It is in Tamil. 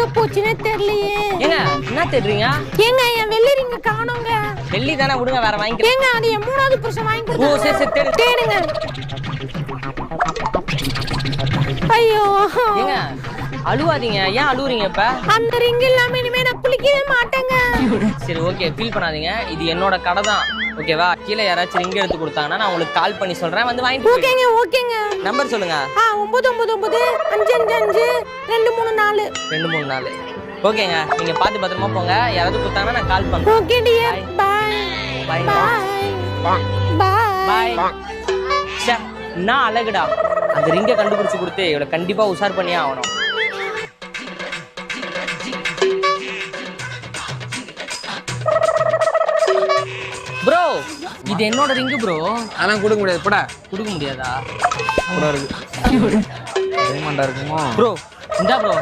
எங்க போச்சுன்னே தெரியலையே. ஏங்க என்ன தேடுறீங்க? ஏங்க என் வெள்ளி ரிங்க காணோங்க. வெள்ளி தானே, விடுங்க வேற வாங்கிக்கிறேன். ஏங்க அது என் மூணாவது புருஷன் வாங்கி ஓ சரி சரி தேடு. தேடுங்க. ஐயோ ஏங்க அழுவாதீங்க, ஏன் அழுவுறீங்க இப்ப? அந்த ரிங் இல்லாம இனிமே நான் குளிக்கவே மாட்டேங்க. சரி ஓகே, ஃபீல் பண்ணாதீங்க, இது என்னோட கடை தான் ஓகேவா? கீழே யாராச்சும் ரிங் எடுத்து கொடுத்தாங்கன்னா நான் உங்களுக்கு கால் பண்ணி சொல்றேன், வந்து வாங்கிட்டு. ஓகேங்க ஓகேங்க. நம்பர் சொல்லுங்க. 99955234 234. ஓகேங்க, நீங்க பார்த்து பத்திரமா போங்க. யாராவது கொடுத்தாங்கன்னா நான் கால் பண்றேன். Okay dear, bye bye bye bye. ச்சே, நான் அழகுடா. அந்த ரிங்கை கண்டுபிடிச்சு கொடுத்து இவளை கண்டிப்பா உஷார் பண்ணியே ஆகணும். ப்ரோ இது என்னோட ரிங்கு ப்ரோ. அதெல்லாம் கொடுக்க முடியாது, போடா. கொடுக்க முடியாதா? இருக்குமோ ப்ரோ இந்தா ப்ரோ.